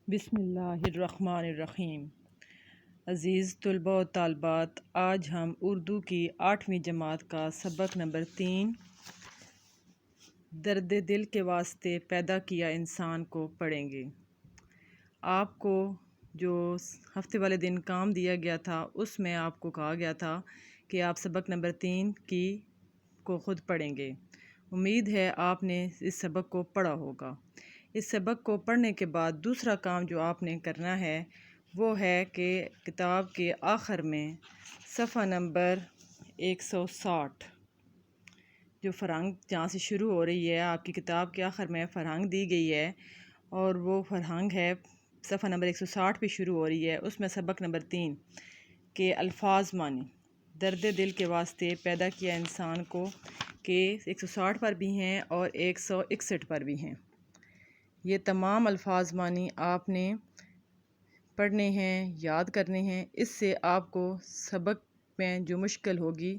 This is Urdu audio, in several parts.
بسم اللہ الرحمن الرحیم۔ عزیز طلباء و طالبات، آج ہم اردو کی 8ویں جماعت کا سبق نمبر 3 درد دل کے واسطے پیدا کیا انسان کو پڑھیں گے۔ آپ کو جو ہفتے والے دن کام دیا گیا تھا اس میں آپ کو کہا گیا تھا کہ آپ سبق نمبر 3 کو خود پڑھیں گے۔ امید ہے آپ نے اس سبق کو پڑھا ہوگا۔ اس سبق کو پڑھنے کے بعد دوسرا کام جو آپ نے کرنا ہے وہ ہے کہ کتاب کے آخر میں صفحہ نمبر 160 جو فرہنگ جہاں سے شروع ہو رہی ہے، آپ کی کتاب کے آخر میں فرہنگ دی گئی ہے اور وہ فرہنگ ہے صفحہ نمبر 160 پہ شروع ہو رہی ہے۔ اس میں سبق نمبر 3 کے الفاظ معنی درد دل کے واسطے پیدا کیا انسان کو کہ 160 پر بھی ہیں اور 161 پر بھی ہیں۔ یہ تمام الفاظ معنی آپ نے پڑھنے ہیں، یاد کرنے ہیں۔ اس سے آپ کو سبق میں جو مشکل ہوگی،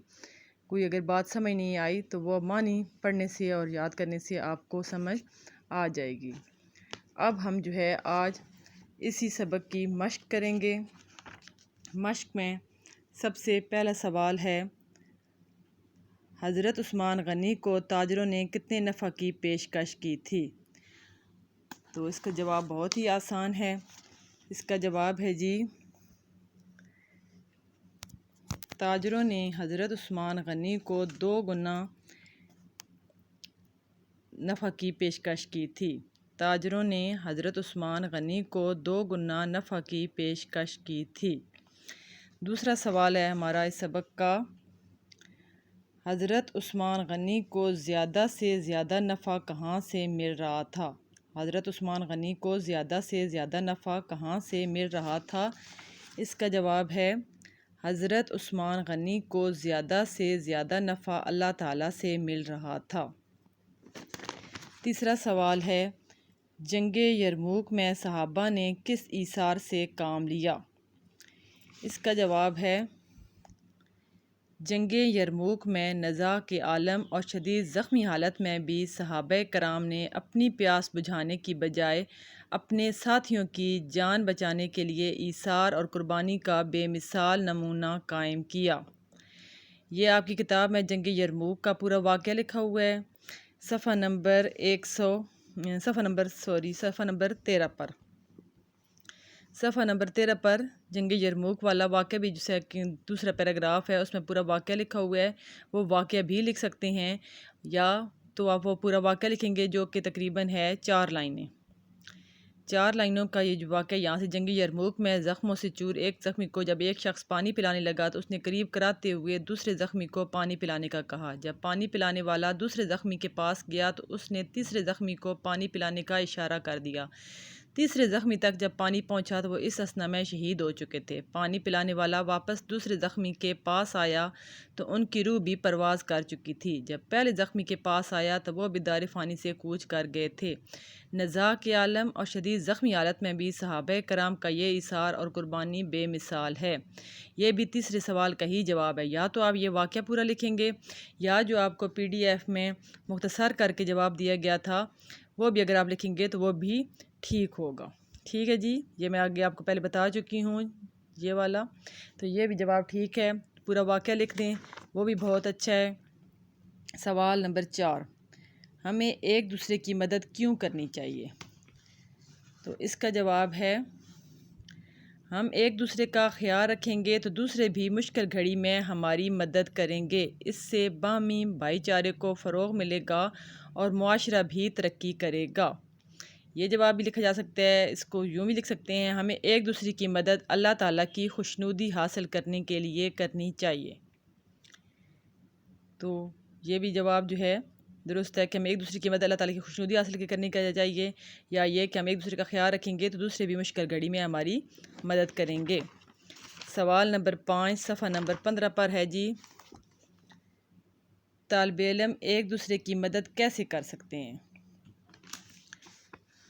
کوئی اگر بات سمجھ نہیں آئی تو وہ معنی پڑھنے سے اور یاد کرنے سے آپ کو سمجھ آ جائے گی۔ اب ہم جو ہے آج اسی سبق کی مشق کریں گے۔ مشق میں سب سے پہلا سوال ہے، حضرت عثمان غنی کو تاجروں نے کتنے نفع کی پیشکش کی تھی؟ تو اس کا جواب بہت ہی آسان ہے۔ اس کا جواب ہے جی، تاجروں نے حضرت عثمان غنی کو 2 گنا نفع کی پیشکش کی تھی۔ تاجروں نے حضرت عثمان غنی کو 2 گنا نفع کی پیشکش کی تھی۔ دوسرا سوال ہے ہمارا اس سبق کا، حضرت عثمان غنی کو زیادہ سے زیادہ نفع کہاں سے مل رہا تھا؟ حضرت عثمان غنی کو زیادہ سے زیادہ نفع کہاں سے مل رہا تھا؟ اس کا جواب ہے، حضرت عثمان غنی کو زیادہ سے زیادہ نفع اللہ تعالیٰ سے مل رہا تھا۔ تیسرا سوال ہے، جنگ یرموک میں صحابہ نے کس ایثار سے کام لیا؟ اس کا جواب ہے، جنگ یرموک میں نزاع کے عالم اور شدید زخمی حالت میں بھی صحابہ کرام نے اپنی پیاس بجھانے کی بجائے اپنے ساتھیوں کی جان بچانے کے لیے ایثار اور قربانی کا بے مثال نمونہ قائم کیا۔ یہ آپ کی کتاب میں جنگ یرموک کا پورا واقعہ لکھا ہوا ہے، صفحہ نمبر 13 پر۔ صفحہ نمبر 13 پر جنگ یرموک والا واقعہ بھی جسے دوسرا پیراگراف ہے، اس میں پورا واقعہ لکھا ہوا ہے، وہ واقعہ بھی لکھ سکتے ہیں، یا تو آپ وہ پورا واقعہ لکھیں گے جو کہ تقریباً ہے 4 لائنیں۔ 4 لائنوں کا یہ جو واقعہ یہاں سے، جنگ یرموک میں زخموں سے چور ایک زخمی کو جب ایک شخص پانی پلانے لگا تو اس نے قریب کراتے ہوئے دوسرے زخمی کو پانی پلانے کا کہا۔ جب پانی پلانے والا دوسرے زخمی کے پاس گیا تو اس نے تیسرے زخمی کو پانی پلانے کا اشارہ کر دیا۔ تیسرے زخمی تک جب پانی پہنچا تو وہ اس اثنا میں شہید ہو چکے تھے۔ پانی پلانے والا واپس دوسرے زخمی کے پاس آیا تو ان کی روح بھی پرواز کر چکی تھی۔ جب پہلے زخمی کے پاس آیا تو وہ بھی دار فانی سے کوچ کر گئے تھے۔ نزاع کے عالم اور شدید زخمی حالت میں بھی صحابہ کرام کا یہ ایثار اور قربانی بے مثال ہے۔ یہ بھی تیسرے سوال کا ہی جواب ہے۔ یا تو آپ یہ واقعہ پورا لکھیں گے، یا جو آپ کو PDF میں مختصر کر کے جواب دیا گیا تھا وہ بھی اگر آپ لکھیں گے تو وہ بھی ٹھیک ہوگا۔ ٹھیک ہے جی، یہ میں آگے آپ کو پہلے بتا چکی ہوں یہ والا، تو یہ بھی جواب ٹھیک ہے، پورا واقعہ لکھ دیں، وہ بھی بہت اچھا ہے۔ سوال نمبر 4، ہمیں ایک دوسرے کی مدد کیوں کرنی چاہیے؟ تو اس کا جواب ہے، ہم ایک دوسرے کا خیال رکھیں گے تو دوسرے بھی مشکل گھڑی میں ہماری مدد کریں گے۔ اس سے باہمی بھائی چارے کو فروغ ملے گا اور معاشرہ بھی ترقی کرے گا۔ یہ جواب بھی لکھا جا سکتا ہے، اس کو یوں بھی لکھ سکتے ہیں، ہمیں ایک دوسرے کی مدد اللہ تعالیٰ کی خوشنودی حاصل کرنے کے لیے کرنی چاہیے۔ تو یہ بھی جواب جو ہے درست ہے کہ ہم ایک دوسرے کی مدد اللہ تعالیٰ کی خوشنودی حاصل کرنے کا چاہیے، یا یہ کہ ہم ایک دوسرے کا خیال رکھیں گے تو دوسرے بھی مشکل گھڑی میں ہماری مدد کریں گے۔ سوال نمبر 5 صفحہ نمبر 15 پر ہے جی، طالب علم ایک دوسرے کی مدد کیسے کر سکتے ہیں؟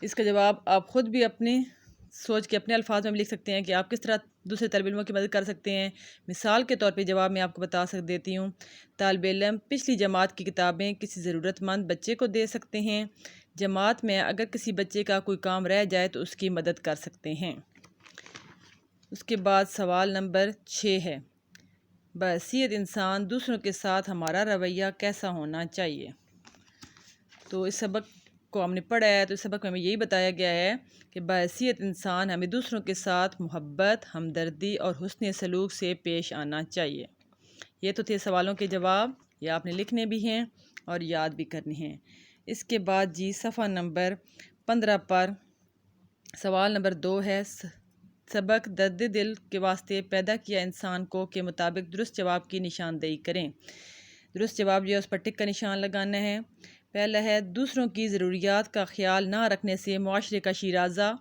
اس کا جواب آپ خود بھی اپنے سوچ کے اپنے الفاظ میں بھی لکھ سکتے ہیں کہ آپ کس طرح دوسرے طالب علموں کی مدد کر سکتے ہیں۔ مثال کے طور پہ جواب میں آپ کو دیتی ہوں، طالب علم پچھلی جماعت کی کتابیں کسی ضرورت مند بچے کو دے سکتے ہیں۔ جماعت میں اگر کسی بچے کا کوئی کام رہ جائے تو اس کی مدد کر سکتے ہیں۔ اس کے بعد سوال نمبر 6 ہے، بحیثیت انسان دوسروں کے ساتھ ہمارا رویہ کیسا ہونا چاہیے؟ تو اس سبق کو ہم نے پڑھا ہے، تو اس سبق میں ہمیں یہی بتایا گیا ہے کہ بحیثیت انسان ہمیں دوسروں کے ساتھ محبت، ہمدردی اور حسن سلوک سے پیش آنا چاہیے۔ یہ تو تھے سوالوں کے جواب، یہ آپ نے لکھنے بھی ہیں اور یاد بھی کرنے ہیں۔ اس کے بعد جی صفحہ نمبر 15 پر سوال نمبر 2 ہے، سبق درد دل کے واسطے پیدا کیا انسان کو کے مطابق درست جواب کی نشاندہی کریں۔ درست جواب جو ہے اس پر ٹک کا نشان لگانا ہے۔ پہلا ہے، دوسروں کی ضروریات کا خیال نہ رکھنے سے معاشرے کا شیرازہ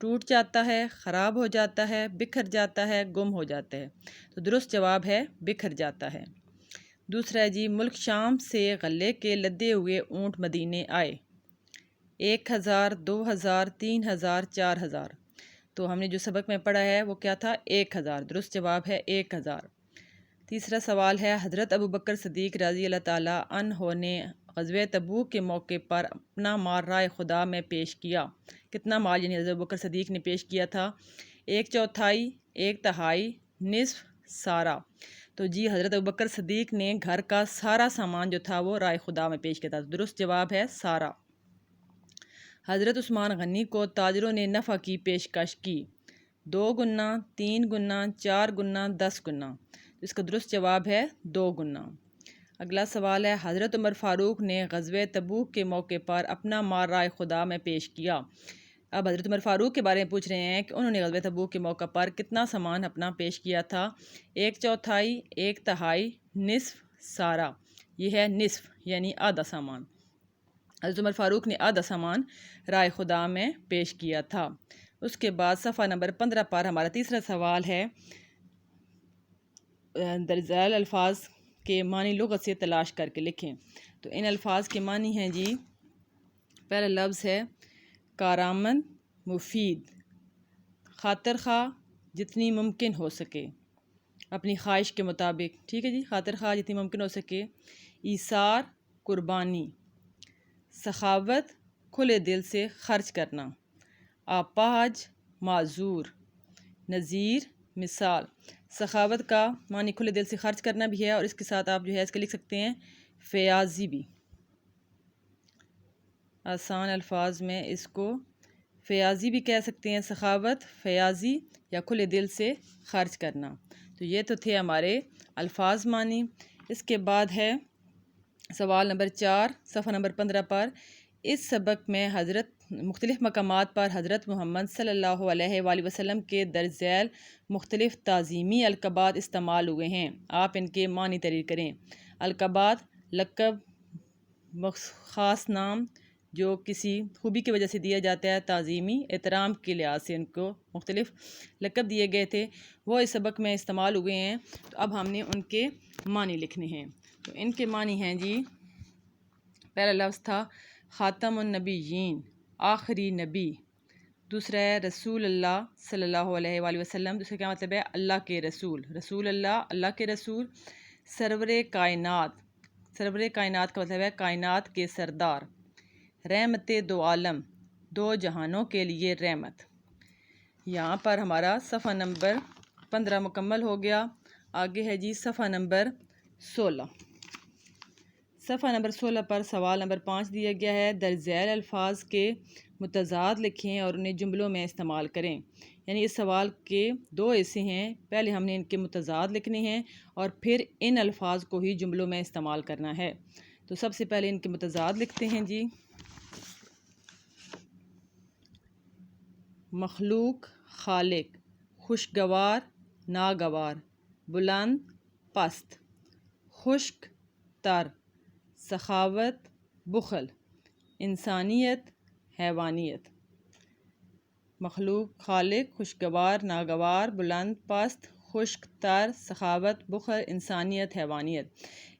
ٹوٹ جاتا ہے، خراب ہو جاتا ہے، بکھر جاتا ہے، گم ہو جاتا ہے۔ تو درست جواب ہے بکھر جاتا ہے۔ دوسرا ہے جی، ملک شام سے غلے کے لدے ہوئے اونٹ مدینے آئے، 1000، 2000، 3000، 4000۔ تو ہم نے جو سبق میں پڑھا ہے وہ کیا تھا؟ 1000۔ درست جواب ہے 1000۔ تیسرا سوال ہے، حضرت ابوبکر صدیق رضی اللہ تعالیٰ عنہ نے غزوہ تبوک کے موقع پر اپنا مال رائے خدا میں پیش کیا۔ کتنا مال یعنی حضرت ابوبکر صدیق نے پیش کیا تھا؟ 1/4، 1/3، نصف، سارا۔ تو جی حضرت ابوبکر صدیق نے گھر کا سارا سامان جو تھا وہ رائے خدا میں پیش کیا تھا۔ درست جواب ہے سارا۔ حضرت عثمان غنی کو تاجروں نے نفع کی پیشکش کی، 2 گنا، 3 گنا، 4 گنا، 10 گنا۔ اس کا درست جواب ہے 2 گنا۔ اگلا سوال ہے، حضرت عمر فاروق نے غزوہ تبوک کے موقع پر اپنا مال رائے خدا میں پیش کیا۔ اب حضرت عمر فاروق کے بارے میں پوچھ رہے ہیں کہ انہوں نے غزوہ تبوک کے موقع پر کتنا سامان اپنا پیش کیا تھا؟ 1/4، 1/3، نصف، سارا۔ یہ ہے نصف یعنی آدھا سامان۔ حضرت عمر فاروق نے آدھا سامان رائے خدا میں پیش کیا تھا۔ اس کے بعد صفحہ نمبر 15 پر ہمارا تیسرا سوال ہے، درج ذیل الفاظ کے معنی لغت سے تلاش کر کے لکھیں۔ تو ان الفاظ کے معنی ہیں جی، پہلا لفظ ہے کارآمد، مفید، خاطر خواہ، جتنی ممکن ہو سکے، اپنی خواہش کے مطابق، ٹھیک ہے جی، خاطر خواہ جتنی ممکن ہو سکے، ایثار، قربانی، سخاوت، کھلے دل سے خرچ کرنا، آپاج، معذور، نظیر، مثال۔ سخاوت کا معنی کھلے دل سے خرچ کرنا بھی ہے، اور اس کے ساتھ آپ جو ہے اس کے لکھ سکتے ہیں فیاضی بھی۔ آسان الفاظ میں اس کو فیاضی بھی کہہ سکتے ہیں، سخاوت، فیاضی یا کھلے دل سے خرچ کرنا۔ تو یہ تو تھے ہمارے الفاظ معنی۔ اس کے بعد ہے سوال نمبر 4 صفحہ نمبر 15 پر، اس سبق میں مختلف مقامات پر حضرت محمد صلی اللہ علیہ وآلہ وسلم کے درج ذیل مختلف تعظیمی القابات استعمال ہوئے ہیں، آپ ان کے معنی تحریر کریں۔ القابات، لقب، خاص نام جو کسی خوبی کی وجہ سے دیا جاتا ہے، تعظیمی احترام کے لحاظ سے ان کو مختلف لقب دیے گئے تھے، وہ اس سبق میں استعمال ہوئے ہیں۔ تو اب ہم نے ان کے معنی لکھنے ہیں۔ تو ان کے معنی ہیں جی، پہلا لفظ تھا خاتم النبیین، آخری نبی۔ دوسرا ہے رسول اللہ صلی اللہ علیہ وآلہ وسلم، دوسرا کیا مطلب ہے؟ اللہ کے رسول، رسول اللہ، اللہ کے رسول۔ سرور کائنات، سرور کائنات کا مطلب ہے کائنات کے سردار۔ رحمت دو عالم، 2 جہانوں کے لیے رحمت۔ یہاں پر ہمارا صفحہ نمبر 15 مکمل ہو گیا۔ آگے ہے جی صفحہ نمبر 16۔ صفحہ نمبر 16 پر سوال نمبر 5 دیا گیا ہے، درج ذیل الفاظ کے متضاد لکھیں اور انہیں جملوں میں استعمال کریں۔ یعنی اس سوال کے 2 حصے ہیں، پہلے ہم نے ان کے متضاد لکھنے ہیں اور پھر ان الفاظ کو ہی جملوں میں استعمال کرنا ہے۔ تو سب سے پہلے ان کے متضاد لکھتے ہیں جی، مخلوق، خالق، خوشگوار، ناگوار، بلند، پست، خشک، تر، سخاوت، بخل، انسانیت، حیوانیت۔ مخلوق، خالق، خوشگوار، ناگوار، بلند، پست، خشک، تر، سخاوت، بخل، انسانیت، حیوانیت۔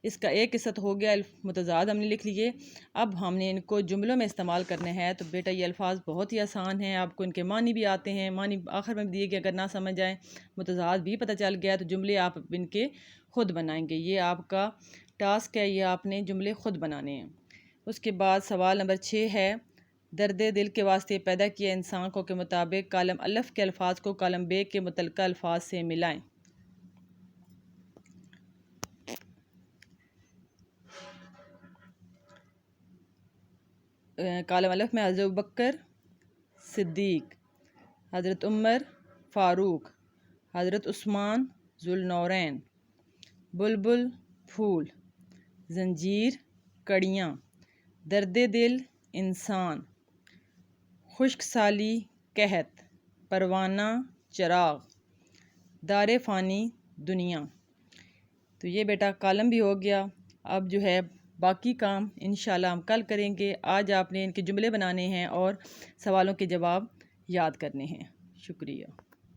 اس کا ایک حصہ تو ہو گیا، متضاد ہم نے لکھ لیے۔ اب ہم نے ان کو جملوں میں استعمال کرنا ہے۔ تو بیٹا یہ الفاظ بہت ہی آسان ہیں، آپ کو ان کے معنی بھی آتے ہیں، معنی آخر میں بھی دیے گئے، اگر نہ سمجھ آئیں، متضاد بھی پتہ چل گیا تو جملے آپ ان کے خود بنائیں گے۔ یہ آپ کا ٹاسک ہے، یہ آپ نے جملے خود بنانے ہیں۔ اس کے بعد سوال نمبر 6 ہے، درد دل کے واسطے پیدا کیا انسان کو کے مطابق کالم الف کے الفاظ کو کالم بے کے متعلقہ الفاظ سے ملائیں۔ کالم الف میں حضرت ابوبکر صدیق، حضرت عمر فاروق، حضرت عثمان ذوالنورین، بلبل پھول، زنجیر کڑیاں، درد دل انسان، خشک سالی قحط، پروانہ چراغ، دار فانی دنیا۔ تو یہ بیٹا کالم بھی ہو گیا۔ اب جو ہے باقی کام انشاءاللہ ہم کل کریں گے۔ آج آپ نے ان کے جملے بنانے ہیں اور سوالوں کے جواب یاد کرنے ہیں۔ شکریہ۔